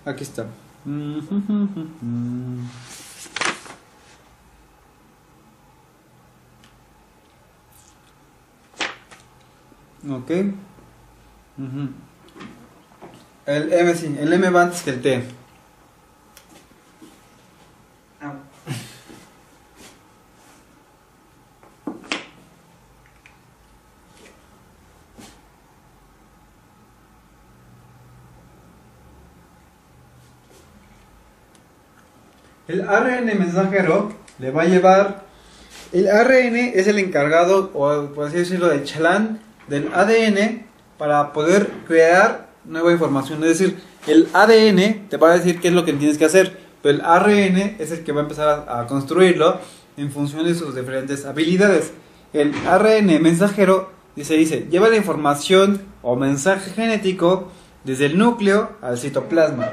Aquí está. Ok. El M sí, el M va antes que el T. El ARN mensajero le va a llevar. El ARN es el encargado, o por así decirlo, del chalán del ADN para poder crear nueva información. Es decir, el ADN te va a decir qué es lo que tienes que hacer, pero el ARN es el que va a empezar a construirlo en función de sus diferentes habilidades. El ARN mensajero dice, lleva la información o mensaje genético desde el núcleo al citoplasma.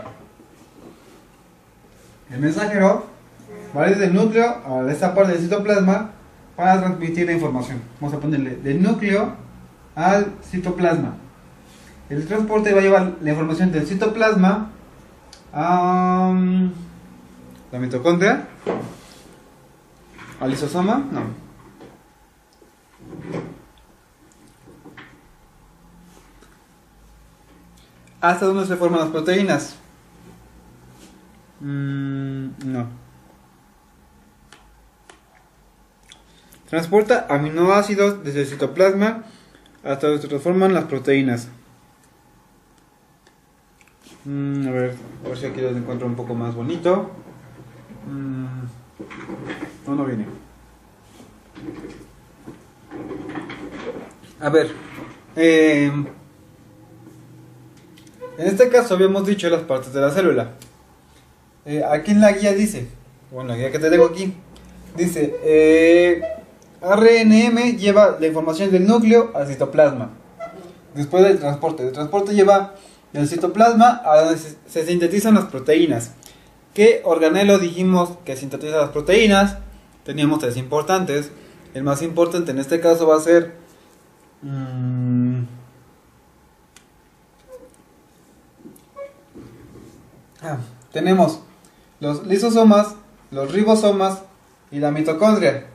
El mensajero va desde el núcleo a esta parte del citoplasma para transmitir la información. Vamos a ponerle del núcleo al citoplasma. El transporte va a llevar la información del citoplasma a la mitocondria, al lisosoma, no. ¿Hasta dónde se forman las proteínas? No. Transporta aminoácidos desde el citoplasma hasta donde se transforman las proteínas. A ver si aquí lo encuentro un poco más bonito. No viene. A ver. En este caso habíamos dicho las partes de la célula. Aquí en la guía dice, bueno, la guía que te tengo aquí, dice, RNM lleva la información del núcleo al citoplasma. Después del transporte. El transporte lleva del citoplasma a donde se sintetizan las proteínas. ¿Qué organelo dijimos que sintetiza las proteínas? Teníamos tres importantes. El más importante en este caso va a ser tenemos los lisosomas, los ribosomas y la mitocondria.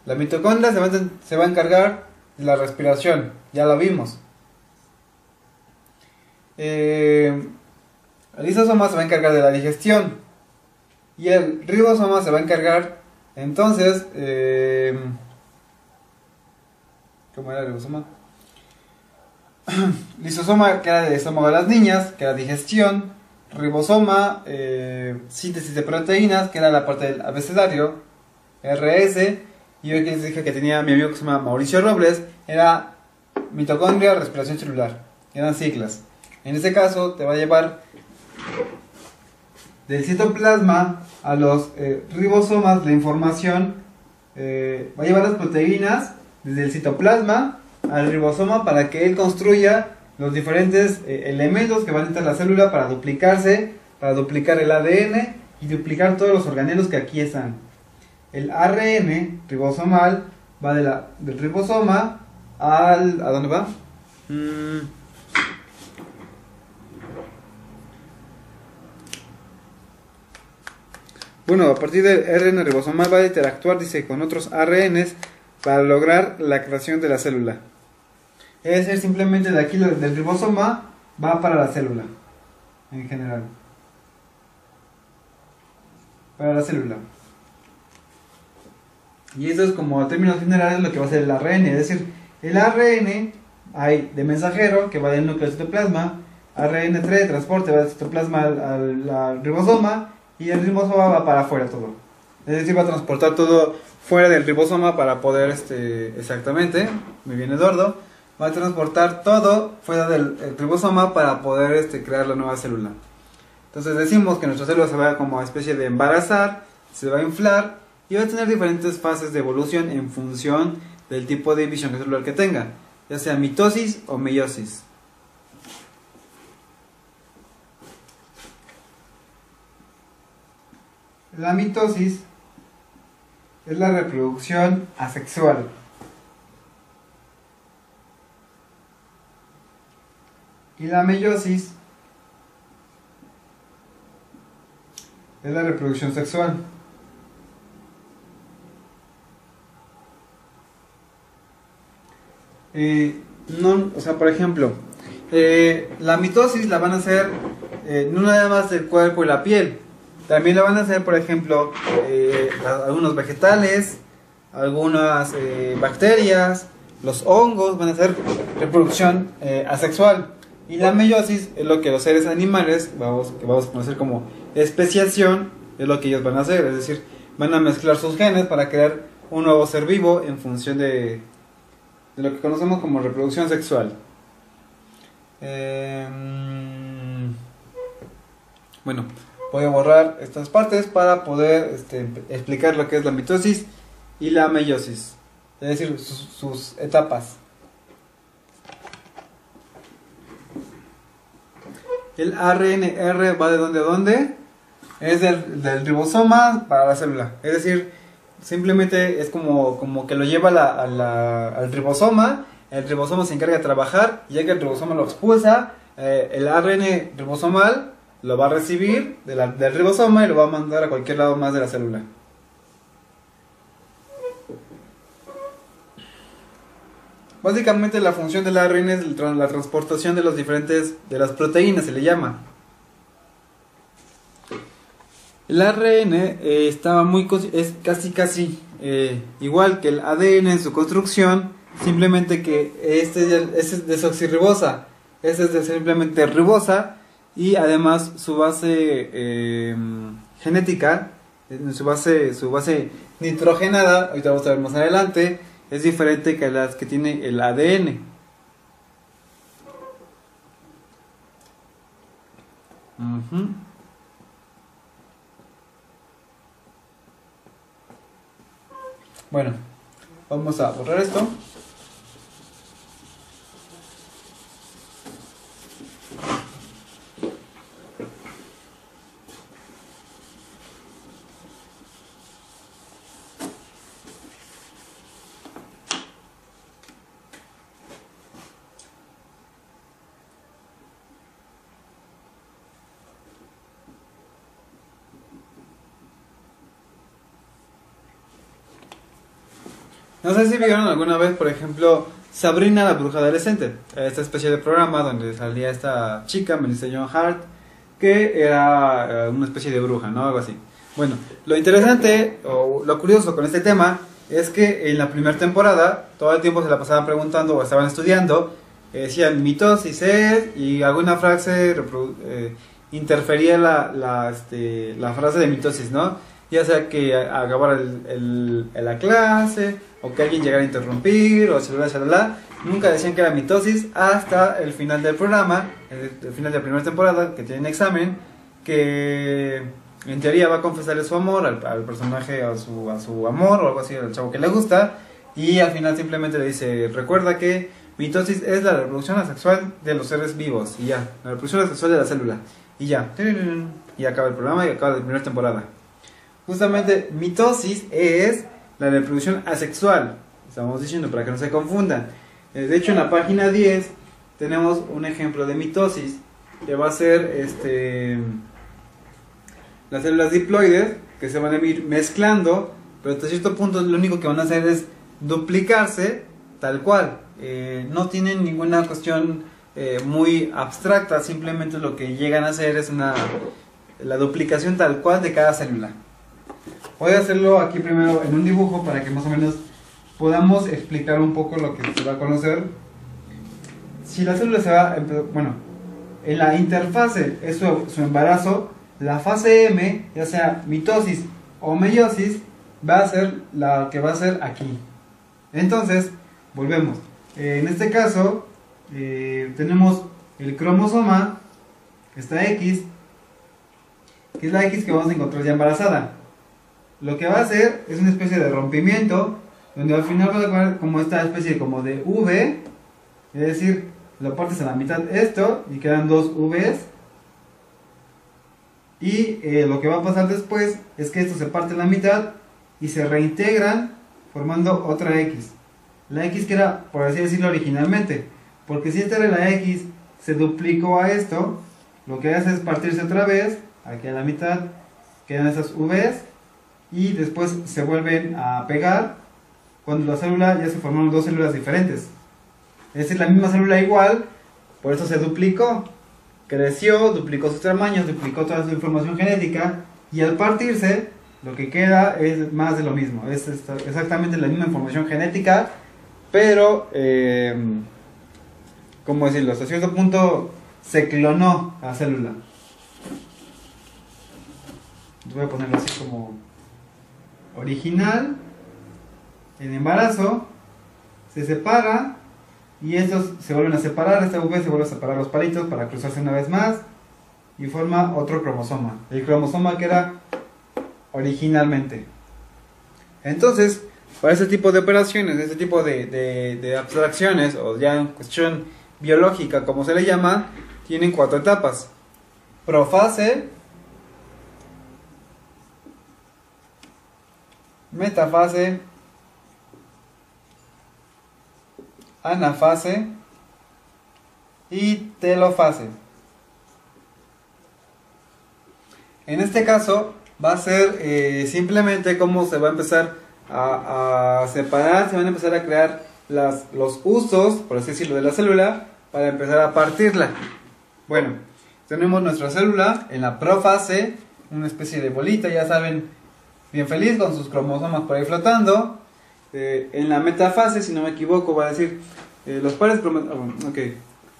La mitocondria se va a encargar de la respiración, ya lo vimos. El lisosoma se va a encargar de la digestión y el ribosoma se va a encargar entonces ¿cómo era el ribosoma? Lisosoma, que era el estómago de las niñas, que era digestión. Ribosoma, síntesis de proteínas, que era la parte del abecedario. RS, y hoy que les dije que tenía mi amigo que se llama Mauricio Robles, era mitocondria, respiración celular, eran siglas. En este caso te va a llevar del citoplasma a los ribosomas la información, va a llevar las proteínas desde el citoplasma al ribosoma para que él construya los diferentes elementos que van a entrar en la célula para duplicarse, para duplicar el ADN y duplicar todos los organelos que aquí están. El ARN ribosomal va del ribosoma ¿a dónde va? Bueno, a partir del RN ribosomal va a interactuar, dice, con otros ARNs para lograr la creación de la célula. Es decir, simplemente de aquí del ribosoma va para la célula, en general. Para la célula. Y eso es como a términos generales lo que va a ser el ARN. Es decir, el ARN hay de mensajero que va del núcleo al citoplasma, ARN3 de transporte va del citoplasma al ribosoma, y el ribosoma va para afuera todo. Es decir, va a transportar todo fuera del ribosoma para poder, exactamente, me viene Eduardo, va a transportar todo fuera del ribosoma para poder crear la nueva célula. Entonces decimos que nuestra célula se va como especie de embarazar, se va a inflar y va a tener diferentes fases de evolución en función del tipo de división celular que tenga, ya sea mitosis o meiosis. La mitosis es la reproducción asexual. Y la meiosis es la reproducción sexual. No, o sea, por ejemplo, la mitosis la van a hacer no nada más del cuerpo y la piel, también la van a hacer, por ejemplo, algunos vegetales, algunas bacterias, los hongos van a hacer reproducción asexual. Y la meiosis es lo que los seres animales, que vamos a conocer como especiación, es lo que ellos van a hacer, es decir, van a mezclar sus genes para crear un nuevo ser vivo en función de lo que conocemos como reproducción sexual. Bueno, voy a borrar estas partes para poder explicar lo que es la mitosis y la meiosis, es decir, sus etapas. El ARNR va de dónde a dónde, es del ribosoma para la célula, es decir, simplemente es como que lo lleva al ribosoma, el ribosoma se encarga de trabajar, y ya que el ribosoma lo expulsa, el ARN ribosomal lo va a recibir del ribosoma y lo va a mandar a cualquier lado más de la célula. Básicamente la función del ARN es la transportación de de las proteínas, se le llama. El ARN es casi igual que el ADN en su construcción, simplemente que este es desoxirribosa, este es simplemente ribosa, y además su base genética, su base nitrogenada, ahorita vamos a ver más adelante, es diferente que las que tiene el ADN. Bueno, vamos a borrar esto. No sé si vieron alguna vez, por ejemplo, Sabrina la bruja adolescente, esta especie de programa donde salía esta chica, Melissa Joan Hart, que era una especie de bruja, ¿no? Algo así. Bueno, lo interesante o lo curioso con este tema es que en la primera temporada todo el tiempo se la pasaban preguntando o estaban estudiando, decían mitosis es, y alguna frase interfería la frase de mitosis, ¿no? Ya sea que acabara la clase, o que alguien llegara a interrumpir, o shalala. Nunca decían que era mitosis hasta el final del programa, el final de la primera temporada, que tienen examen, que en teoría va a confesarle su amor al personaje, a su amor, o algo así, al chavo que le gusta, y al final simplemente le dice, recuerda que mitosis es la reproducción asexual de los seres vivos, y ya, la reproducción asexual de la célula, y ya, y acaba el programa y acaba la primera temporada. Justamente mitosis es la reproducción asexual, estamos diciendo para que no se confundan. De hecho en la página 10 tenemos un ejemplo de mitosis que va a ser las células diploides que se van a ir mezclando, pero hasta cierto punto lo único que van a hacer es duplicarse tal cual, no tienen ninguna cuestión muy abstracta, simplemente lo que llegan a hacer es la duplicación tal cual de cada célula. Voy a hacerlo aquí primero en un dibujo para que más o menos podamos explicar un poco lo que se va a conocer. Si la célula se va, bueno, en la interfase es su embarazo, la fase M, ya sea mitosis o meiosis, va a ser la que va a ser aquí. Entonces, volvemos. En este caso, tenemos el cromosoma, esta X, que es la X que vamos a encontrar ya embarazada. Lo que va a hacer es una especie de rompimiento, donde al final va a quedar como esta especie como de V, es decir, lo partes a la mitad esto y quedan dos Vs, y lo que va a pasar después es que esto se parte a la mitad y se reintegran formando otra X, la X que era, por así decirlo, originalmente, porque si esta era la X, se duplicó a esto, lo que hace es partirse otra vez aquí a la mitad quedan esas Vs y después se vuelven a pegar cuando la célula ya se formaron dos células diferentes. Es decir, la misma célula igual, por eso se duplicó, creció, duplicó sus tamaños, duplicó toda su información genética y al partirse lo que queda es más de lo mismo, es exactamente la misma información genética, pero, ¿cómo decirlo? Hasta cierto punto se clonó la célula. Voy a ponerlo así como original, en embarazo, se separa y estos se vuelven a separar, esta V se vuelve a separar los palitos para cruzarse una vez más y forma otro cromosoma, el cromosoma que era originalmente. Entonces, para este tipo de operaciones, este tipo de abstracciones, o ya en cuestión biológica como se le llama, tienen 4 etapas: profase, metafase, anafase y telofase. En este caso va a ser simplemente cómo se va a empezar a separar, se van a empezar a crear los usos, por así decirlo, de la célula para empezar a partirla. Bueno, tenemos nuestra célula en la profase, una especie de bolita, ya saben, bien feliz con sus cromosomas por ahí flotando. En la metafase, si no me equivoco, va a decir los pares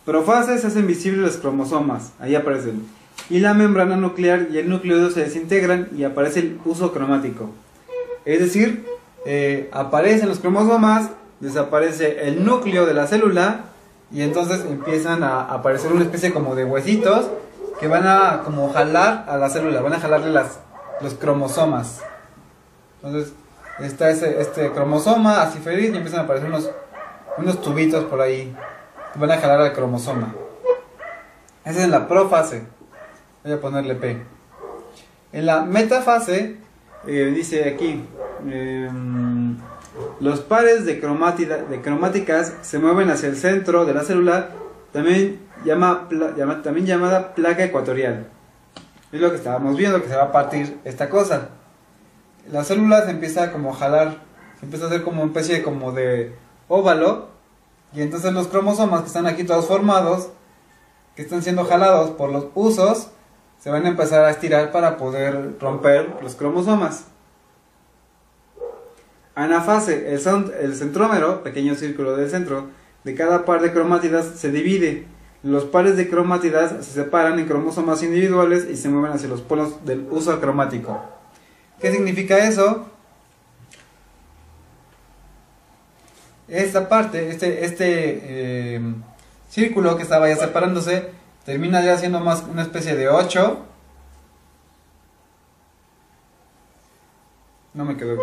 profase se hacen visibles los cromosomas, ahí aparecen, y la membrana nuclear y el nucleoide se desintegran y aparece el uso cromático. Es decir, aparecen los cromosomas, desaparece el núcleo de la célula y entonces empiezan a aparecer una especie como de huesitos que van a como jalar a la célula, van a jalarle los cromosomas. Entonces está este cromosoma así feliz y empiezan a aparecer unos tubitos por ahí que van a jalar al cromosoma. Esa es la profase. Voy a ponerle P. En la metafase dice aquí los pares de cromáticas se mueven hacia el centro de la célula, también llamada placa ecuatorial. Es lo que estábamos viendo, que se va a partir esta cosa. La célula se empieza como a jalar, se empieza a hacer como una especie como de óvalo, y entonces los cromosomas que están aquí todos formados, que están siendo jalados por los usos, se van a empezar a estirar para poder romper los cromosomas. Anafase, el centrómero, pequeño círculo del centro, de cada par de cromátidas se divide. Los pares de cromátidas se separan en cromosomas individuales y se mueven hacia los polos del uso cromático. ¿Qué significa eso? Esta parte, este círculo que estaba ya separándose, termina ya siendo más una especie de 8. No me quedó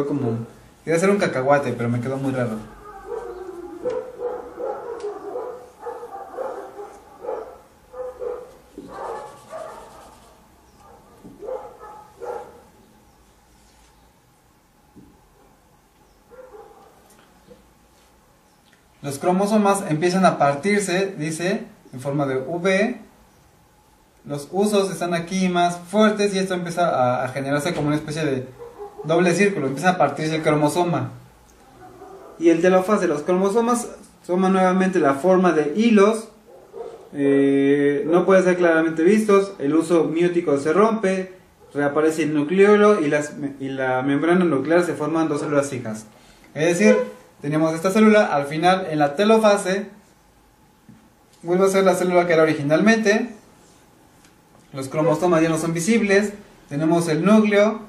como... Quería hacer un cacahuate, pero me quedó muy raro. Los cromosomas empiezan a partirse, dice, en forma de V. Los usos están aquí más fuertes y esto empieza a generarse como una especie de doble círculo. Empieza a partirse el cromosoma. Y el telofase, los cromosomas toman nuevamente la forma de hilos. No pueden ser claramente vistos. El uso miótico se rompe. Reaparece el nucleolo y la membrana nuclear se forman dos células fijas. Es decir, teníamos esta célula, al final en la telofase vuelve a ser la célula que era originalmente. Los cromosomas ya no son visibles. Tenemos el núcleo,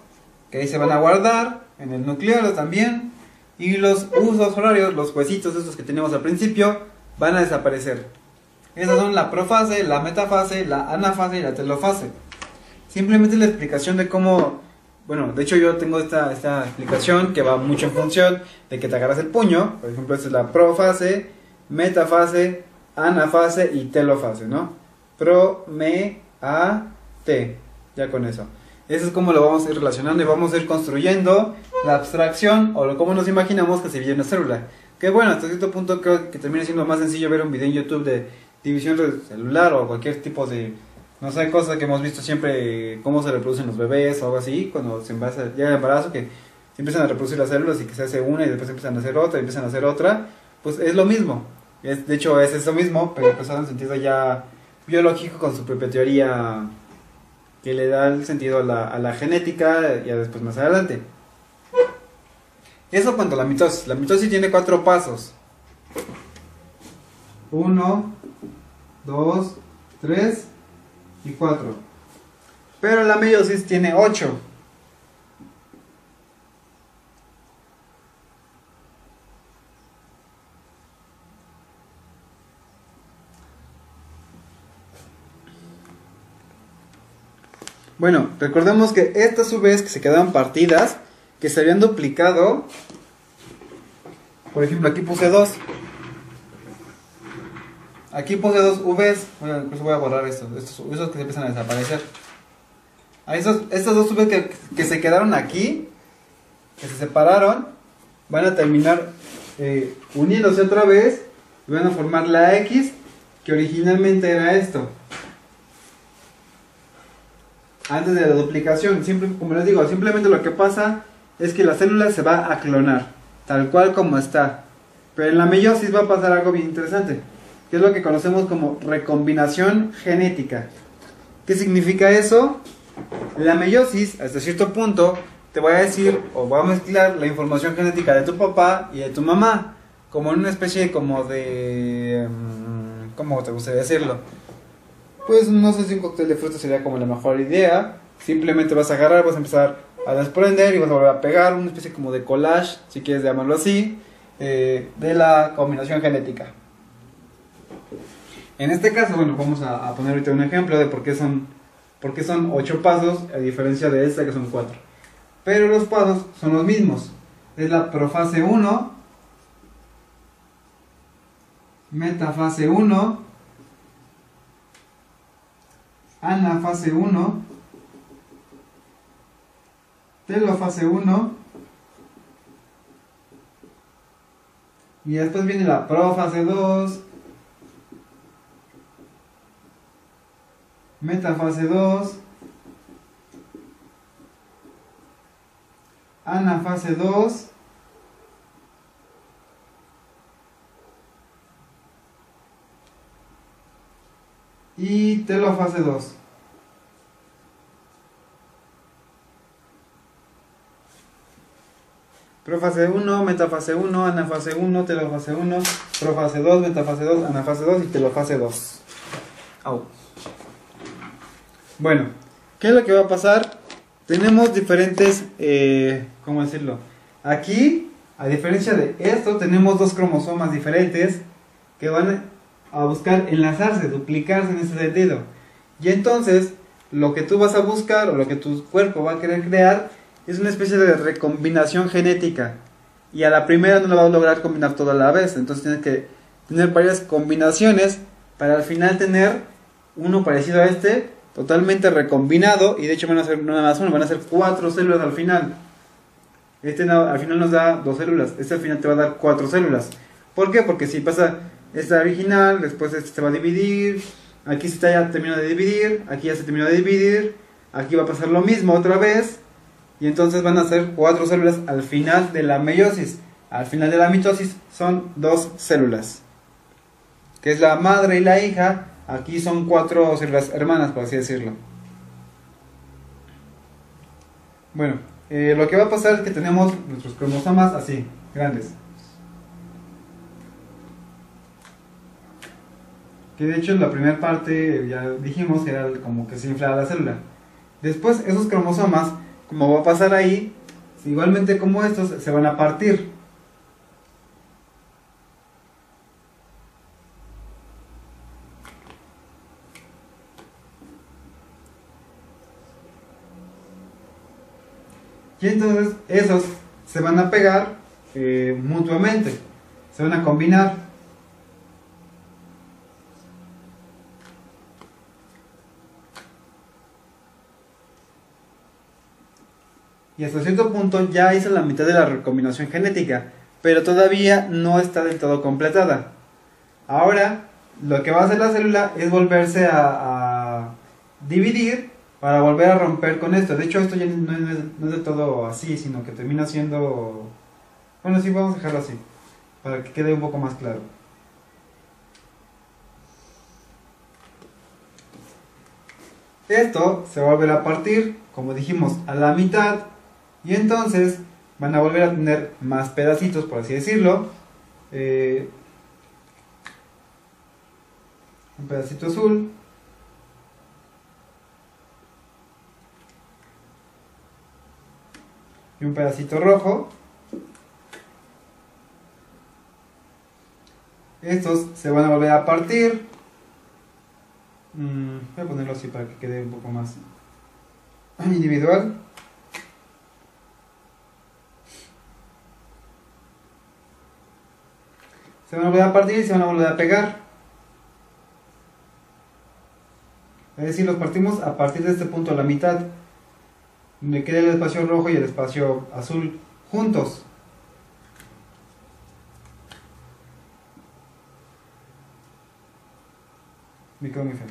que ahí se van a guardar, en el nucleolo también. Y los usos horarios, los huesitos estos que teníamos al principio, van a desaparecer. Esas son la profase, la metafase, la anafase y la telofase. Simplemente la explicación de cómo... Bueno, de hecho yo tengo esta explicación que va mucho en función de que te agarras el puño. Por ejemplo, esta es la profase, metafase, anafase y telofase, ¿no? Pro, me, a, te. Ya con eso. Eso es como lo vamos a ir relacionando y vamos a ir construyendo la abstracción o cómo nos imaginamos que se divide una célula. Que bueno, hasta cierto punto creo que termina siendo más sencillo ver un video en YouTube de división celular o cualquier tipo de No sé, cosas que hemos visto siempre, cómo se reproducen los bebés o algo así, cuando llega el embarazo, que se empiezan a reproducir las células y que se hace una y después empiezan a hacer otra y empiezan a hacer otra, pues es lo mismo. De hecho es eso mismo, pero pues en un sentido ya biológico con su propia teoría que le da el sentido a la genética ya después más adelante. Eso cuanto a la mitosis. La mitosis tiene 4 pasos. 1, 2, 3 y 4. Pero la meiosis tiene 8. Bueno, recordemos que estas a su vez que se quedaban partidas, que se habían duplicado. Por ejemplo, aquí puse 2. Aquí puse 2 Vs. Incluso voy a borrar esos que se empiezan a desaparecer. Estas 2 Vs que se quedaron aquí, que se separaron, van a terminar uniéndose otra vez y van a formar la X, que originalmente era esto. Antes de la duplicación, como les digo, simplemente lo que pasa es que la célula se va a clonar, tal cual como está. Pero en la meiosis va a pasar algo bien interesante, que es lo que conocemos como recombinación genética. ¿Qué significa eso? La meiosis, hasta cierto punto, te voy a decir, o voy a mezclar la información genética de tu papá y de tu mamá, como en una especie como de... ¿cómo te gustaría decirlo? Pues no sé si un cóctel de frutas sería como la mejor idea. Simplemente vas a agarrar, vas a empezar a desprender y vas a volver a pegar una especie como de collage, si quieres llamarlo así, de la combinación genética. En este caso, bueno, vamos a poner ahorita un ejemplo de por qué son 8 pasos a diferencia de esta que son 4. Pero los pasos son los mismos. Es la profase 1, metafase 1, anafase 1, telofase 1, y después viene la profase 2, metafase 2, anafase 2, y telofase 2. Profase 1, metafase 1, anafase 1, telofase 1, profase 2, metafase 2, anafase 2 y telofase 2. Au. Bueno, ¿qué es lo que va a pasar? Tenemos diferentes, ¿cómo decirlo? Aquí, a diferencia de esto, tenemos 2 cromosomas diferentes que van a buscar enlazarse, duplicarse en ese sentido. Y entonces, lo que tú vas a buscar o lo que tu cuerpo va a querer crear es una especie de recombinación genética. Y a la primera no la vas a lograr combinar toda a la vez. Entonces tienes que tener varias combinaciones para al final tener uno parecido a este, totalmente recombinado. Y de hecho van a ser no nada más uno, van a ser 4 células al final. Al final nos da 2 células. Este al final te va a dar 4 células. ¿Por qué? Porque si pasa esta original, después este se va a dividir, aquí se ya terminó de dividir, aquí ya se terminó de dividir, aquí va a pasar lo mismo otra vez, y entonces van a ser 4 células al final de la meiosis. Al final de la mitosis son 2 células, que es la madre y la hija. Aquí son 4 células hermanas, por así decirlo. Bueno, lo que va a pasar es que tenemos nuestros cromosomas así, grandes. Que de hecho en la primera parte ya dijimos que era como que se inflaba la célula. Después esos cromosomas, como va a pasar ahí, igualmente como estos, se van a partir. Y entonces esos se van a pegar mutuamente, se van a combinar. Y hasta cierto punto ya hice la mitad de la recombinación genética, pero todavía no está del todo completada. Ahora, lo que va a hacer la célula es volverse dividir para volver a romper con esto. De hecho, esto ya no es de todo así, sino que termina siendo... Bueno, sí, vamos a dejarlo así, para que quede un poco más claro. Esto se va a volver a partir, como dijimos, a la mitad, y entonces van a volver a tener más pedacitos, por así decirlo. Un pedacito azul, y un pedacito rojo. Estos se van a volver a partir. Voy a ponerlo así para que quede un poco más individual. Se van a volver a partir y se van a volver a pegar. Es decir, los partimos a partir de este punto a la mitad, donde queda el espacio rojo y el espacio azul juntos. Me quedo muy feo.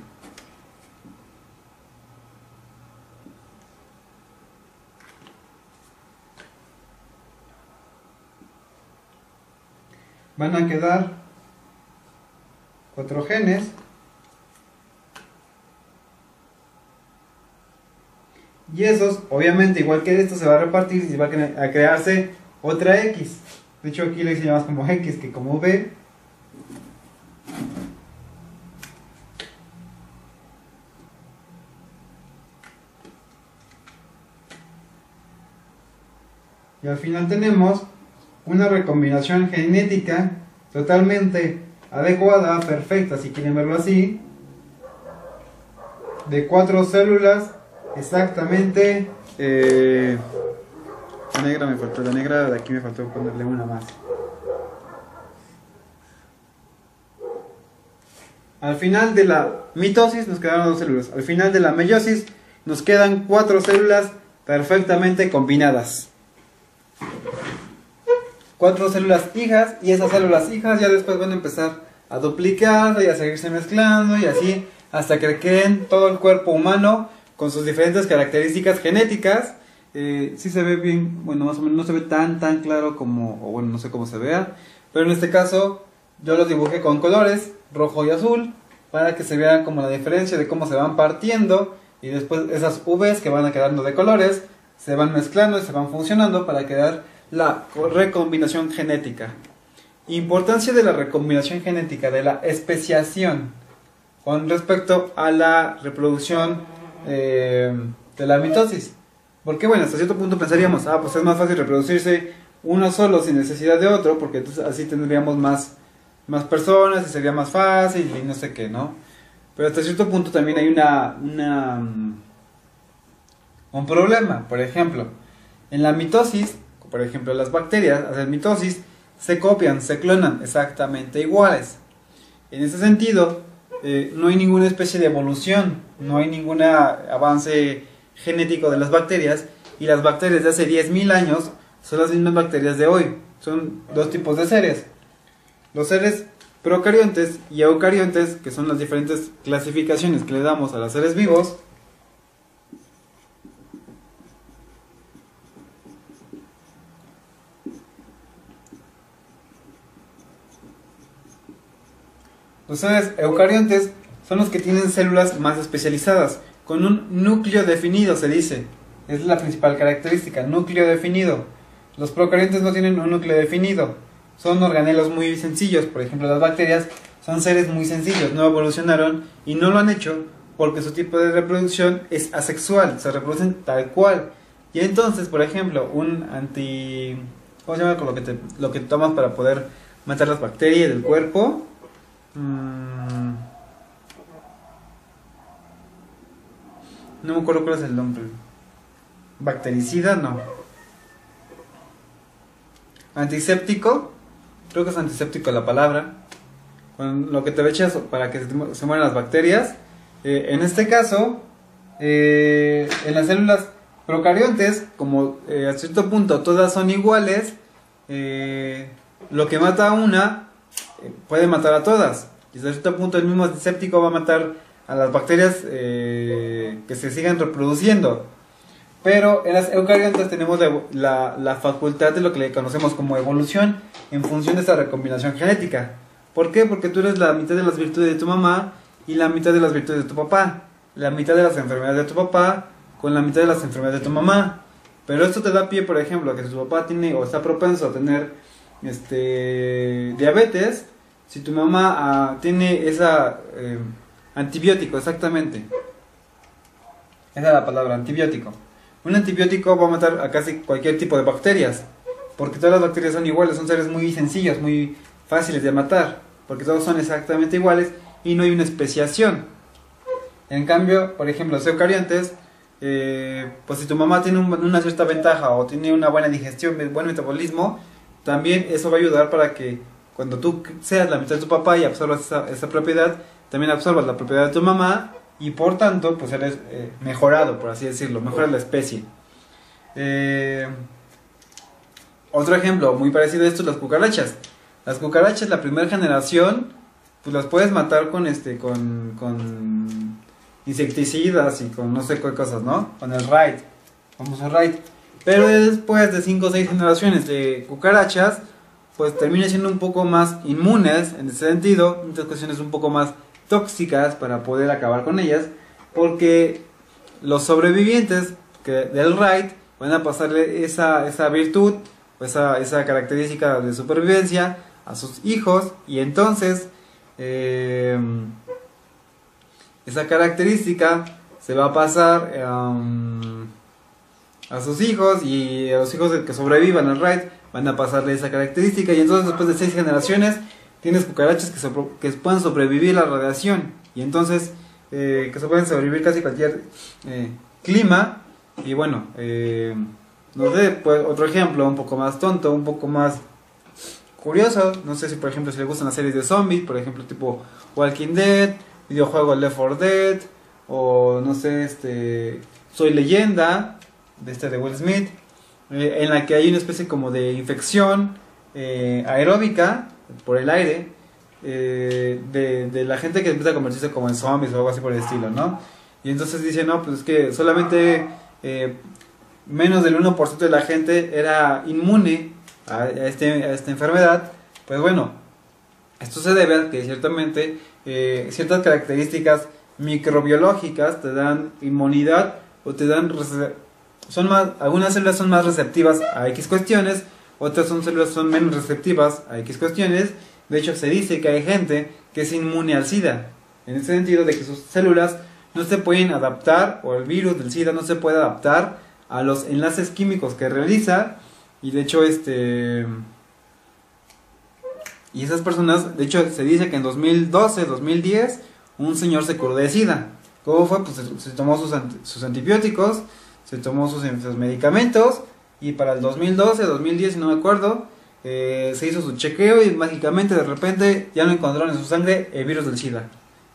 Van a quedar 4 genes. Y esos, obviamente, igual que esto, se va a repartir y va a crearse otra X. De hecho, aquí le enseñamos como X que como V. Y al final tenemos una recombinación genética totalmente adecuada, perfecta, si quieren verlo así, de 4 células exactamente. La negra me faltó, la negra de aquí me faltó ponerle una más. Al final de la mitosis nos quedaron 2 células. Al final de la meiosis nos quedan 4 células perfectamente combinadas. 4 células hijas, y esas células hijas ya después van a empezar a duplicarse y a seguirse mezclando y así hasta que queden todo el cuerpo humano con sus diferentes características genéticas. Sí se ve bien, bueno, más o menos no se ve tan claro como, o bueno, no sé cómo se vea, pero en este caso yo los dibujé con colores rojo y azul para que se vea como la diferencia de cómo se van partiendo, y después esas V's que van a quedando de colores se van mezclando y se van funcionando para quedar la recombinación genética. Importancia de la recombinación genética, de la especiación con respecto a la reproducción de la mitosis. Porque bueno, hasta cierto punto pensaríamos, pues es más fácil reproducirse uno solo sin necesidad de otro, porque entonces así tendríamos más personas y sería más fácil y no sé qué, ¿no? Pero hasta cierto punto también hay un problema. Por ejemplo, en la mitosis, por ejemplo, las bacterias hacen mitosis, se copian, se clonan exactamente iguales. En ese sentido, no hay ninguna especie de evolución, no hay ningún avance genético de las bacterias, y las bacterias de hace 10.000 años son las mismas bacterias de hoy. Son dos tipos de seres: los seres procariontes y eucariontes, que son las diferentes clasificaciones que le damos a los seres vivos. Los seres eucariontes son los que tienen células más especializadas, con un núcleo definido, se dice. Es la principal característica, núcleo definido. Los procariontes no tienen un núcleo definido, son organelos muy sencillos. Por ejemplo, las bacterias son seres muy sencillos, no evolucionaron y no lo han hecho porque su tipo de reproducción es asexual, se reproducen tal cual. Y entonces, por ejemplo, un ¿cómo se llama? Con lo que tomas para poder matar las bacterias del cuerpo. No me acuerdo cuál es el nombre. Bactericida, no. Antiséptico. Creo que es antiséptico la palabra. Con lo que te echas para que se mueran las bacterias. En este caso, en las células procariontes, como a cierto punto todas son iguales, lo que mata a una puede matar a todas. Y a cierto punto el mismo antiséptico va a matar a las bacterias que se sigan reproduciendo. Pero en las eucariontas tenemos la facultad de lo que le conocemos como evolución en función de esta recombinación genética. ¿Por qué? Porque tú eres la mitad de las virtudes de tu mamá y la mitad de las virtudes de tu papá. La mitad de las enfermedades de tu papá con la mitad de las enfermedades de tu mamá. Pero esto te da pie, por ejemplo, a que si tu papá tiene o está propenso a tener diabetes, si tu mamá tiene antibiótico, exactamente. Esa es la palabra, antibiótico. Un antibiótico va a matar a casi cualquier tipo de bacterias, porque todas las bacterias son iguales, son seres muy sencillos, muy fáciles de matar, porque todos son exactamente iguales y no hay una especiación. En cambio, por ejemplo, los eucariontes, pues si tu mamá tiene una cierta ventaja o tiene una buena digestión, buen metabolismo, también eso va a ayudar para que cuando tú seas la mitad de tu papá y absorbas esa propiedad, también absorbas la propiedad de tu mamá y por tanto pues eres mejorado, por así decirlo, mejoras la especie. Otro ejemplo muy parecido a esto es las cucarachas. Las cucarachas, la primera generación, pues las puedes matar con insecticidas y con no sé qué cosas, ¿no? Con el raid, famoso raid. Pero después de 5 o 6 generaciones de cucarachas, pues terminan siendo un poco más inmunes en ese sentido, muchas cuestiones un poco más tóxicas para poder acabar con ellas, porque los sobrevivientes del raid van a pasarle esa virtud, o esa característica de supervivencia a sus hijos, y entonces esa característica se va a pasar a sus hijos, y a los hijos que sobrevivan al raid van a pasarle esa característica, y entonces después de 6 generaciones tienes cucarachas que pueden sobrevivir a la radiación, y entonces que se pueden sobrevivir casi cualquier clima. Y bueno, no sé, pues otro ejemplo un poco más tonto, un poco más curioso, no sé si por ejemplo si le gustan las series de zombies, por ejemplo tipo Walking Dead, videojuego Left 4 Dead, o no sé, Soy Leyenda, de Will Smith, en la que hay una especie como de infección aeróbica por el aire, de la gente que empieza a convertirse como en zombies o algo así por el estilo, ¿no? Y entonces dice, no, pues es que solamente menos del 1% de la gente era inmune a esta enfermedad. Pues bueno, esto se debe a que ciertamente ciertas características microbiológicas te dan inmunidad, o te dan algunas células son más receptivas a X cuestiones, otras células son menos receptivas a X cuestiones. De hecho, se dice que hay gente que es inmune al SIDA, en el sentido de que sus células no se pueden adaptar, o el virus del SIDA no se puede adaptar a los enlaces químicos que realiza, y de hecho y esas personas, de hecho se dice que en 2012, 2010, un señor se curó de SIDA. ¿Cómo fue? Pues se tomó sus antibióticos, se tomó sus medicamentos, y para el 2012, 2010, si no me acuerdo, se hizo su chequeo y mágicamente de repente ya no encontraron en su sangre el virus del SIDA.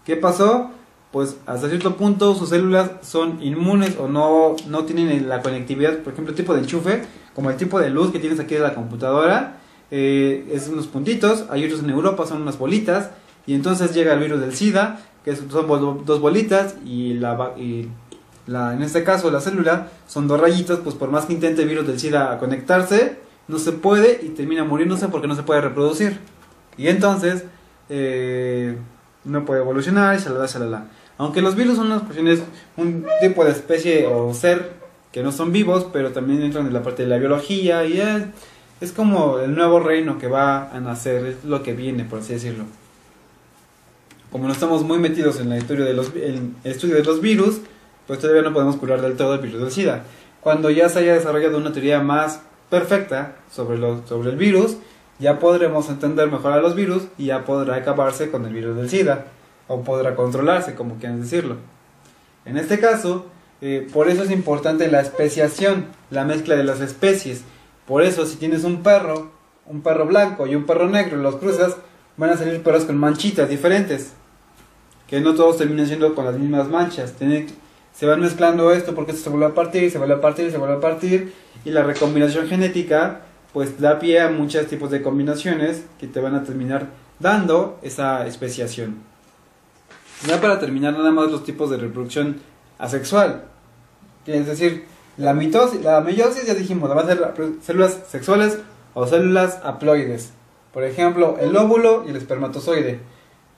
¿Qué pasó? Pues hasta cierto punto sus células son inmunes, o no tienen la conectividad, por ejemplo, el tipo de enchufe, como el tipo de luz que tienes aquí de la computadora, es unos puntitos, hay otros en Europa, son unas bolitas, y entonces llega el virus del SIDA, que son dos bolitas, y en este caso la célula son 2 rayitos. Pues por más que intente el virus del SIDA conectarse, no se puede, y termina muriéndose porque no se puede reproducir, y entonces no puede evolucionar, y shalala. Aunque los virus son un tipo de especie o ser que no son vivos, pero también entran en la parte de la biología, y es como el nuevo reino que va a nacer, es lo que viene, por así decirlo. Como no estamos muy metidos en el estudio de los virus, pues todavía no podemos curar del todo el virus del SIDA. Cuando ya se haya desarrollado una teoría más perfecta sobre el virus, ya podremos entender mejor a los virus, y ya podrá acabarse con el virus del SIDA, o podrá controlarse, como quieran decirlo. En este caso, por eso es importante la especiación, la mezcla de las especies. Por eso, si tienes un perro blanco y un perro negro y los cruzas, van a salir perros con manchitas diferentes, que no todos terminan siendo con las mismas manchas. Se van mezclando esto porque esto se vuelve a partir, se vuelve a partir, se vuelve a partir, y la recombinación genética pues da pie a muchos tipos de combinaciones que te van a terminar dando esa especiación. Ya para terminar, nada más los tipos de reproducción asexual. Es decir, la meiosis ya dijimos, va a ser células sexuales o células haploides. Por ejemplo, el óvulo y el espermatozoide.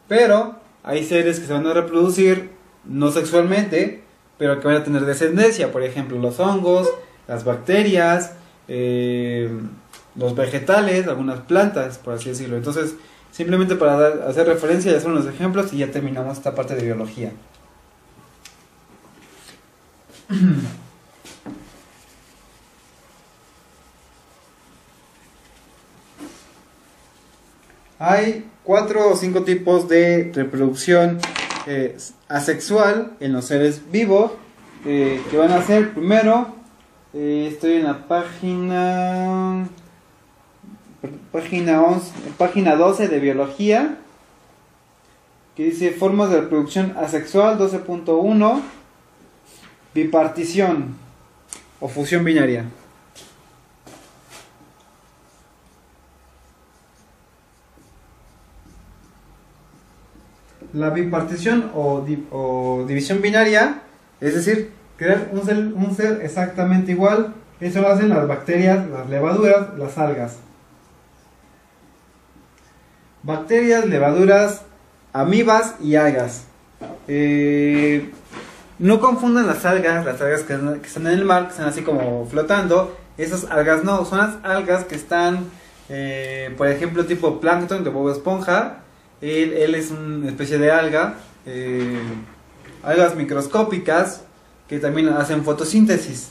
Pero hay seres que se van a reproducir no sexualmente, pero que van a tener descendencia. Por ejemplo, los hongos, las bacterias, los vegetales, algunas plantas, por así decirlo. Entonces, simplemente para hacer referencia y hacer unos ejemplos y ya terminamos esta parte de biología. Hay 4 o 5 tipos de reproducción asexual en los seres vivos, que van a ser, primero, estoy en la página 12 de biología, que dice formas de reproducción asexual 12.1, bipartición o fusión binaria. La bipartición o división binaria, es decir, crear un ser exactamente igual. Eso lo hacen las bacterias, las levaduras, las algas. Bacterias, levaduras, amibas y algas. No confundan las algas que están en el mar, que están así como flotando. Esas algas no, son las algas que están, por ejemplo, tipo plancton de Bob Esponja. Él es una especie de alga, algas microscópicas que también hacen fotosíntesis.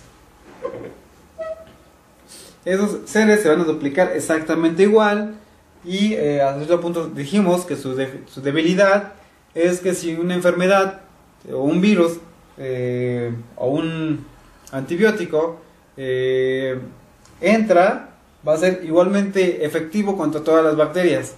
Esos seres se van a duplicar exactamente igual y a cierto punto dijimos que su debilidad es que si una enfermedad o un virus o un antibiótico entra, va a ser igualmente efectivo contra todas las bacterias.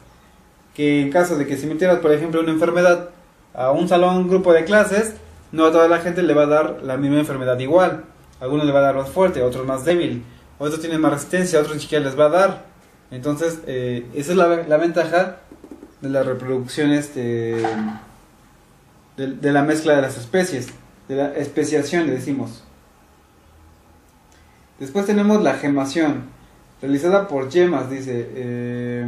Que en caso de que si metieras, por ejemplo, una enfermedad a un salón, un grupo de clases, no a toda la gente le va a dar la misma enfermedad igual. A algunos le va a dar más fuerte, a otros más débil, otros tienen más resistencia, a otros ni siquiera les va a dar. Entonces, esa es la ventaja de la reproducción de la mezcla de las especies, de la especiación, le decimos. Después tenemos la gemación, realizada por yemas, dice.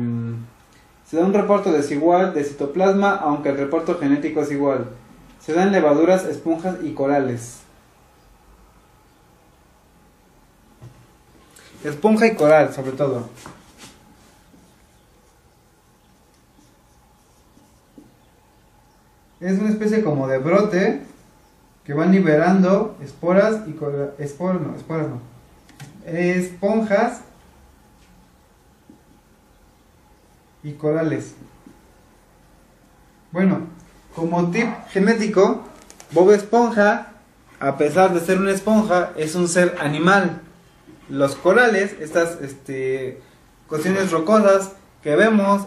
Se da un reparto desigual de citoplasma, aunque el reparto genético es igual. Se dan levaduras, esponjas y corales. Esponja y coral, sobre todo. Es una especie como de brote que van liberando esporas y esponjas y corales. Bueno, como tip genético, Bob Esponja, a pesar de ser una esponja, es un ser animal. Los corales, estas cuestiones rocosas que vemos,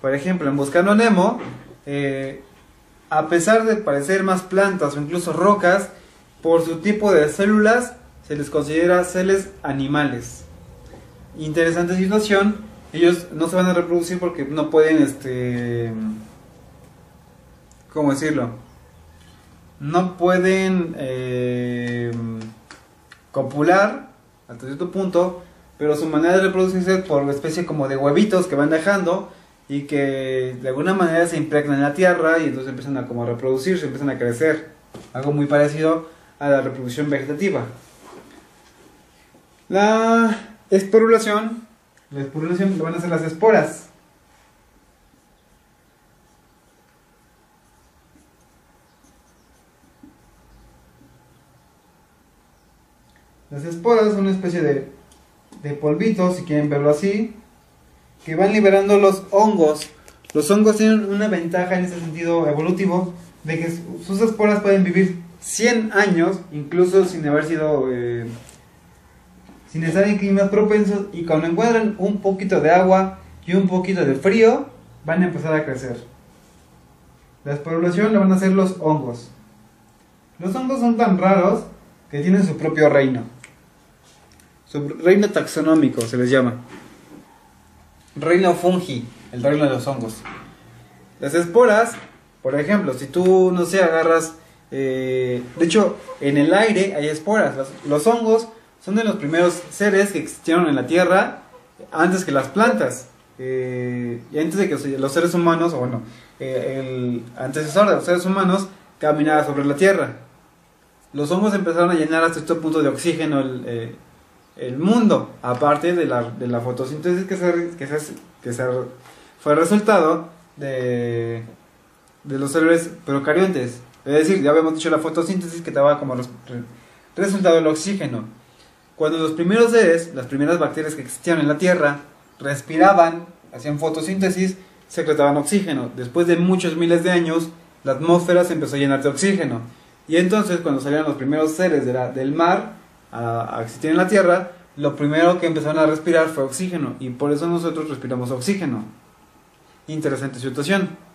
por ejemplo, en Buscando a Nemo, a pesar de parecer más plantas o incluso rocas, por su tipo de células se les considera seres animales. Interesante situación. Ellos no se van a reproducir porque no pueden, ¿cómo decirlo? No pueden copular hasta cierto punto, pero su manera de reproducirse es por una especie como de huevitos que van dejando y que de alguna manera se impregnan en la tierra y entonces empiezan a como reproducirse, empiezan a crecer. Algo muy parecido a la reproducción vegetativa. La esporulación lo van a hacer las esporas. Las esporas son una especie de polvitos, si quieren verlo así, que van liberando los hongos. Los hongos tienen una ventaja en ese sentido evolutivo, de que sus esporas pueden vivir 100 años, incluso sin haber sido... sin estar en climas propensos, y cuando encuentran un poquito de agua y un poquito de frío, van a empezar a crecer. La esporulación la van a hacer los hongos. Los hongos son tan raros que tienen su propio reino. Su reino taxonómico se les llama. Reino fungi, el reino de los hongos. Las esporas, Por ejemplo, si tú, no sé, agarras... de hecho, en el aire hay esporas. Los hongos son de los primeros seres que existieron en la Tierra antes que las plantas. Y antes de que los seres humanos, o bueno, el antecesor de los seres humanos caminara sobre la Tierra. Los hongos empezaron a llenar hasta este punto de oxígeno el mundo, aparte de la fotosíntesis que fue el resultado de los seres procariontes. Es decir, ya habíamos dicho la fotosíntesis que daba como resultado el oxígeno. Cuando los primeros seres, las primeras bacterias que existían en la Tierra, respiraban, hacían fotosíntesis, secretaban oxígeno. Después de muchos miles de años, la atmósfera se empezó a llenar de oxígeno. Y entonces, cuando salieron los primeros seres del mar a existir en la Tierra, lo primero que empezaron a respirar fue oxígeno. Y por eso nosotros respiramos oxígeno. Interesante situación.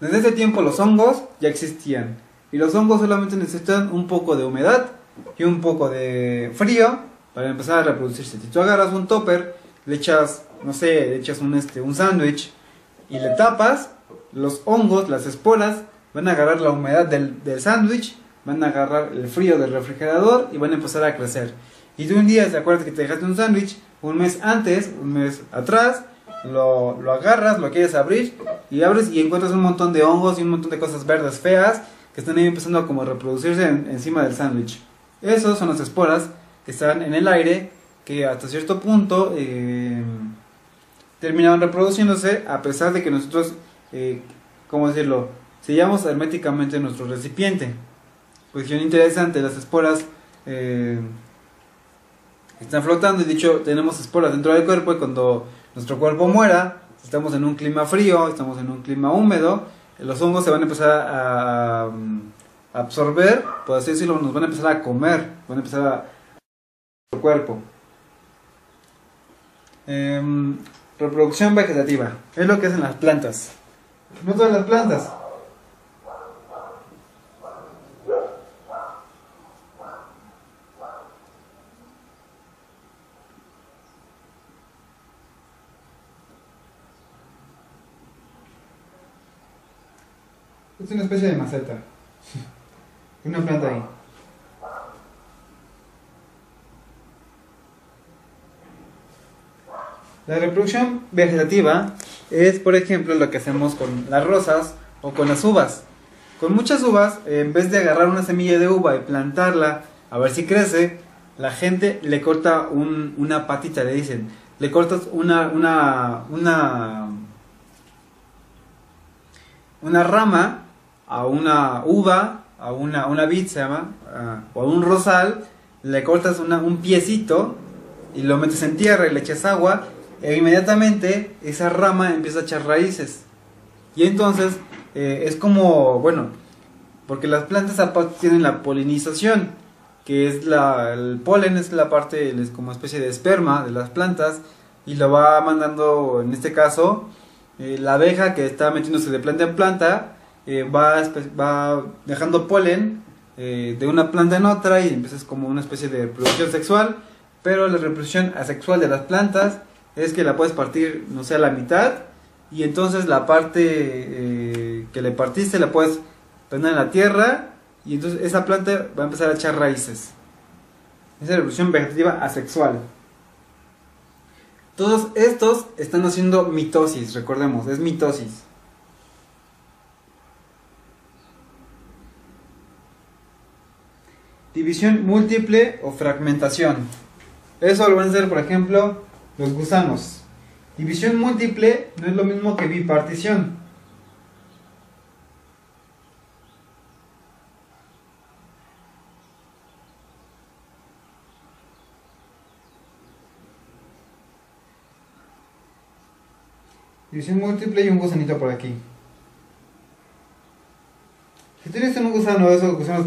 Desde ese tiempo los hongos ya existían. Y los hongos solamente necesitan un poco de humedad y un poco de frío para empezar a reproducirse. Si tú agarras un topper, le echas, no sé, le echas un sándwich y le tapas, los hongos, las esporas, van a agarrar la humedad del sándwich, van a agarrar el frío del refrigerador y van a empezar a crecer. Y tú un día te acuerdas que te dejaste un sándwich un mes antes, un mes atrás, lo agarras, lo quieres abrir y abres y encuentras un montón de hongos y un montón de cosas verdes feas que están ahí empezando a como reproducirse encima del sándwich. Esos son las esporas que están en el aire, que hasta cierto punto terminaban reproduciéndose a pesar de que nosotros, ¿cómo decirlo?, sellamos herméticamente nuestro recipiente. Cuestión interesante, las esporas están flotando y de hecho tenemos esporas dentro del cuerpo y cuando nuestro cuerpo muera, si estamos en un clima frío, estamos en un clima húmedo, los hongos se van a empezar a absorber, por así decirlo, nos van a empezar a comer, van a empezar a nuestro cuerpo. Reproducción vegetativa, es lo que hacen las plantas. No todas las plantas. Es una especie de maceta. Una planta ahí. La reproducción vegetativa es, por ejemplo, lo que hacemos con las rosas o con las uvas. Con muchas uvas, en vez de agarrar una semilla de uva y plantarla a ver si crece, la gente le corta una patita, le dicen. Le cortas una rama a una uva, a una vid se llama, o a un rosal, le cortas un piecito y lo metes en tierra y le echas agua e inmediatamente esa rama empieza a echar raíces. Y entonces es como, bueno, porque las plantas aparte tienen la polinización, que es el polen es la parte, es como especie de esperma de las plantas y lo va mandando, en este caso, la abeja que está metiéndose de planta en planta, va dejando polen de una planta en otra y empiezas como una especie de reproducción sexual, pero la reproducción asexual de las plantas es que la puedes partir, no sé, a la mitad y entonces la parte que le partiste la puedes poner en la tierra y entonces esa planta va a empezar a echar raíces. Esa es la reproducción vegetativa asexual. Todos estos están haciendo mitosis, recordemos, es mitosis. División múltiple o fragmentación. Eso lo van a hacer, por ejemplo, los gusanos. División múltiple no es lo mismo que bipartición. División múltiple y un gusanito por aquí. Si tienes un gusano de esos gusanos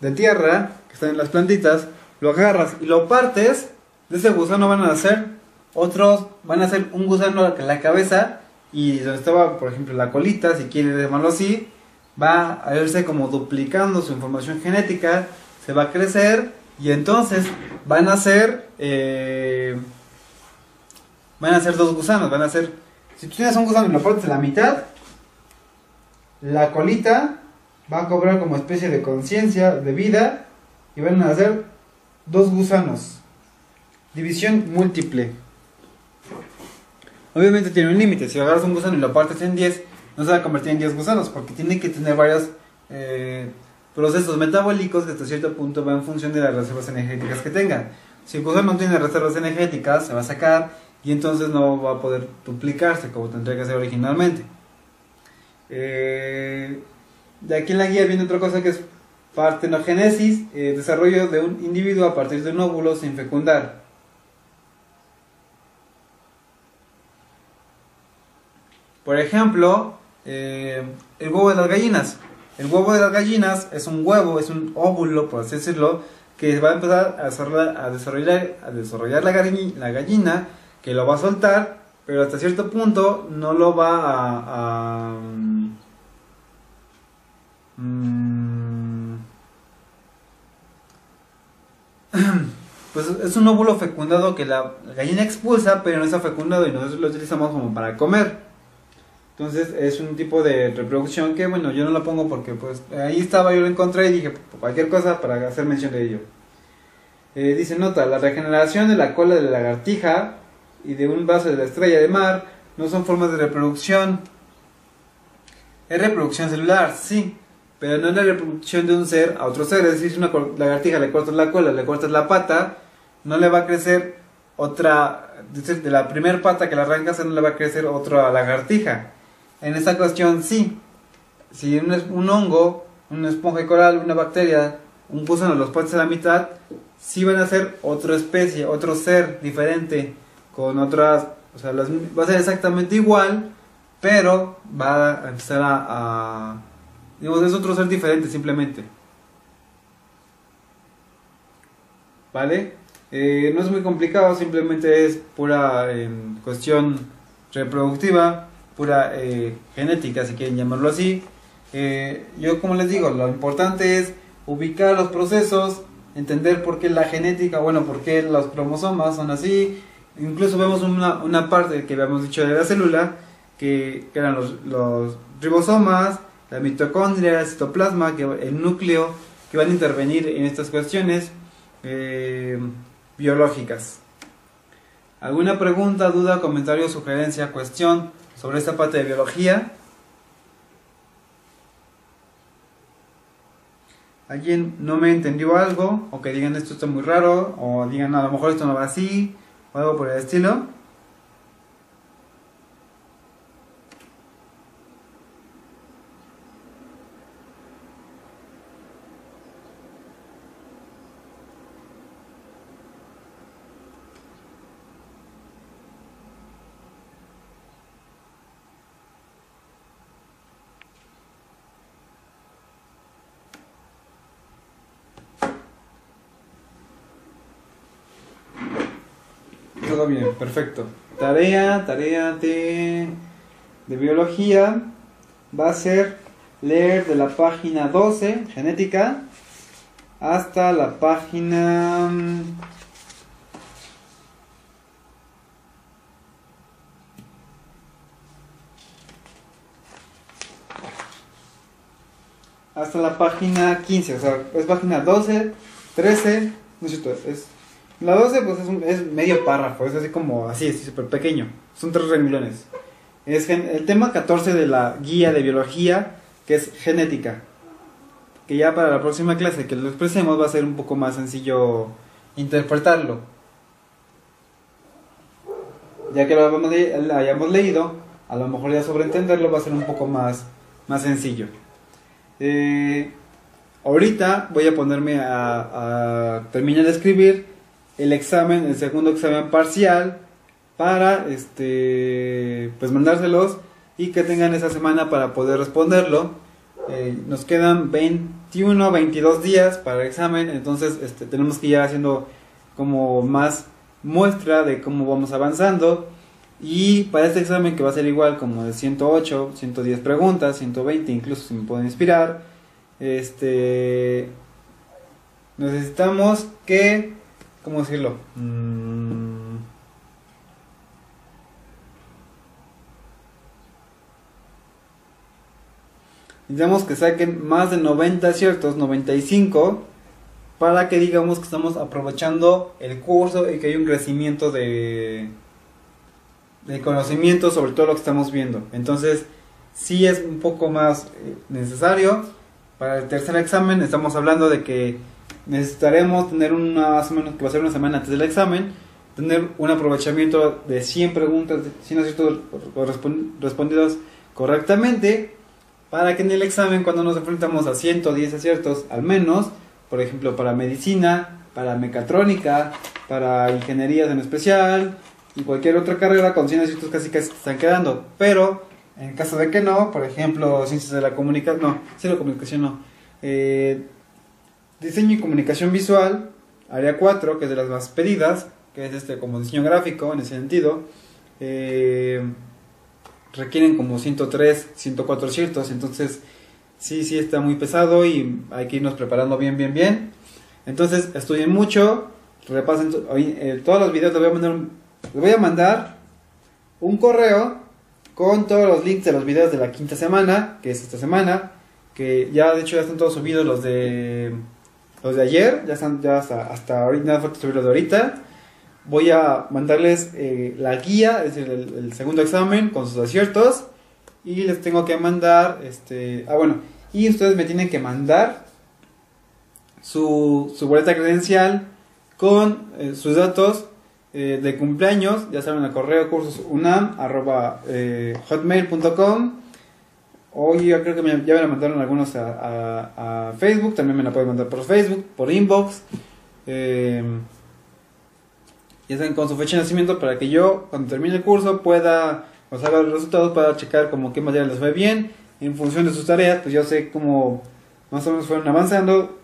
de tierra que están en las plantitas, lo agarras y lo partes, de ese gusano van a nacer otros, van a hacer un gusano en la cabeza y donde estaba, por ejemplo, la colita, si quieres llamarlo así, va a irse como duplicando su información genética, se va a crecer y entonces van a ser dos gusanos, van a ser, si tú tienes un gusano y lo partes a la mitad, la colita va a cobrar como especie de conciencia, de vida, y van a nacer dos gusanos. División múltiple. Obviamente tiene un límite. Si agarras un gusano y lo partes en 10, no se va a convertir en 10 gusanos, porque tiene que tener varios procesos metabólicos que hasta cierto punto van en función de las reservas energéticas que tenga. Si el gusano no tiene reservas energéticas, se va a sacar y entonces no va a poder duplicarse como tendría que ser originalmente. De aquí en la guía viene otra cosa que es partenogénesis, desarrollo de un individuo a partir de un óvulo sin fecundar. Por ejemplo, el huevo de las gallinas. El huevo de las gallinas es un huevo, es un óvulo, por así decirlo, que va a empezar a desarrollar la gallina, que lo va a soltar, pero hasta cierto punto no lo va pues es un óvulo fecundado que la gallina expulsa, pero no está fecundado y nosotros lo utilizamos como para comer. Entonces es un tipo de reproducción que, bueno, yo no la pongo porque pues ahí estaba, yo lo encontré y dije cualquier cosa para hacer mención de ello. Dice, nota, la regeneración de la cola de la lagartija y de un vaso de la estrella de mar no son formas de reproducción. Es reproducción celular, sí, pero no es la reproducción de un ser a otro ser. Es decir, si una lagartija le cortas la cola, le cortas la pata, no le va a crecer otra, de la primera pata que la arrancas, no le va a crecer otra lagartija. En esta cuestión sí, si un hongo, una esponja de coral, una bacteria, un gusano los partes a la mitad, sí van a ser otra especie, otro ser diferente, con otras, o sea, va a ser exactamente igual, pero va a empezar digamos, es otro ser diferente simplemente. ¿Vale? No es muy complicado, simplemente es pura cuestión reproductiva, pura genética, si quieren llamarlo así. Yo, como les digo, lo importante es ubicar los procesos, entender por qué la genética, bueno, por qué los cromosomas son así. Incluso vemos una parte que habíamos dicho de la célula, que eran los ribosomas, la mitocondria, el citoplasma, el núcleo, que van a intervenir en estas cuestiones biológicas. ¿Alguna pregunta, duda, comentario, sugerencia, cuestión sobre esta parte de biología? ¿Alguien no me entendió algo? O que digan esto está muy raro, o digan a lo mejor esto no va así, o algo por el estilo. Todo bien, perfecto. Tarea de biología va a ser leer de la página 12, genética, hasta la página hasta la página 15, o sea, es página 12, 13, no es cierto, es la 12 pues es medio párrafo, es así como, así, súper pequeño, son 3 renglones. Es el tema 14 de la guía de biología, que es genética, que ya para la próxima clase que lo expresemos va a ser un poco más sencillo interpretarlo. Ya que lo hayamos leído, a lo mejor ya sobreentenderlo va a ser un poco más sencillo. Ahorita voy a ponerme a terminar de escribir el examen, el segundo examen parcial, para pues mandárselos y que tengan esa semana para poder responderlo. Nos quedan 21, 22 días para el examen, entonces tenemos que ir haciendo como más muestra de cómo vamos avanzando. Y para este examen, que va a ser igual como de 108, 110 preguntas, 120 incluso si me pueden inspirar, necesitamos que, ¿cómo decirlo? necesitamos que saquen más de 90 aciertos, 95, para que digamos que estamos aprovechando el curso y que hay un crecimiento de conocimiento sobre todo lo que estamos viendo. Entonces, sí es un poco más necesario. Para el tercer examen estamos hablando de que necesitaremos tener más o menos, que va a ser una semana antes del examen, tener un aprovechamiento de 100 preguntas, 100 aciertos respondidos correctamente, para que en el examen, cuando nos enfrentamos a 110 aciertos al menos, por ejemplo para medicina, para mecatrónica, para ingenierías en especial y cualquier otra carrera, con 100 aciertos casi se están quedando. Pero en caso de que no, por ejemplo ciencias de la comunicación, diseño y comunicación visual, área 4, que es de las más pedidas, que es como diseño gráfico en ese sentido, requieren como 103, 104 aciertos. Entonces sí está muy pesado y hay que irnos preparando bien. Entonces estudien mucho, repasen todos los videos. Les voy a mandar un correo con todos los links de los videos de la quinta semana, que es esta semana, que ya de hecho ya están todos subidos. Los de ayer ya están, ya hasta ahorita, nada falta subir los de ahorita. Voy a mandarles la guía, es decir, el segundo examen con sus aciertos, y les tengo que mandar y ustedes me tienen que mandar su boleta credencial con sus datos de cumpleaños, ya saben, al correo cursosunam@hotmail.com, o yo creo que ya me la mandaron algunos a Facebook, también me la pueden mandar por Facebook, por inbox, ya saben, con su fecha de nacimiento, para que yo cuando termine el curso pueda, o sea, los resultados, para checar como qué materia les fue bien, en función de sus tareas. Pues yo sé cómo más o menos fueron avanzando,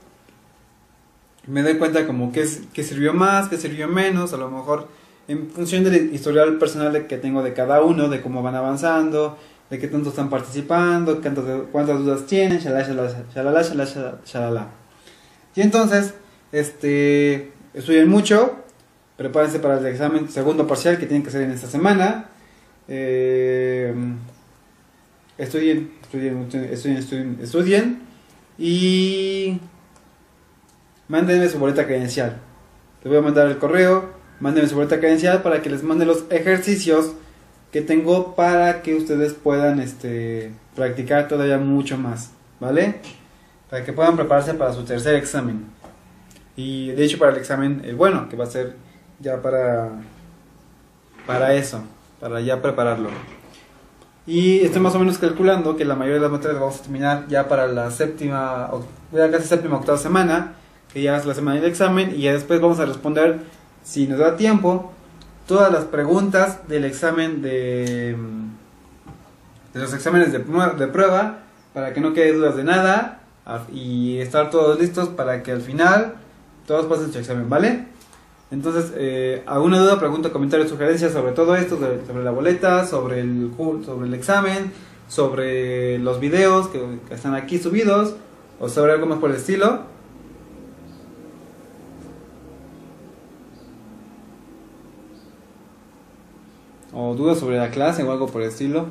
me doy cuenta como qué sirvió más, qué sirvió menos, a lo mejor en función del historial personal que tengo de cada uno, de cómo van avanzando, de qué tanto están participando, cuántas dudas tienen, shalala. Y entonces, estudien mucho, prepárense para el examen segundo parcial que tienen que hacer en esta semana. Estudien y mándenme su boleta credencial. Les voy a mandar el correo, mándenme su boleta credencial para que les mande los ejercicios que tengo, para que ustedes puedan practicar todavía mucho más, ¿vale? Para que puedan prepararse para su tercer examen. Y de hecho para el examen, bueno, que va a ser ya para eso, para ya prepararlo. Y estoy más o menos calculando que la mayoría de las materias las vamos a terminar ya para la casi séptima, octava semana, que ya es la semana del examen, y ya después vamos a responder, si nos da tiempo, todas las preguntas del examen de los exámenes de prueba, para que no quede dudas de nada, y estar todos listos para que al final todos pasen su examen, ¿vale? Entonces, ¿alguna duda, pregunta, comentario, sugerencias sobre todo esto, sobre la boleta, sobre el examen, sobre los videos que están aquí subidos, o sobre algo más por el estilo? ¿O dudas sobre la clase o algo por el estilo?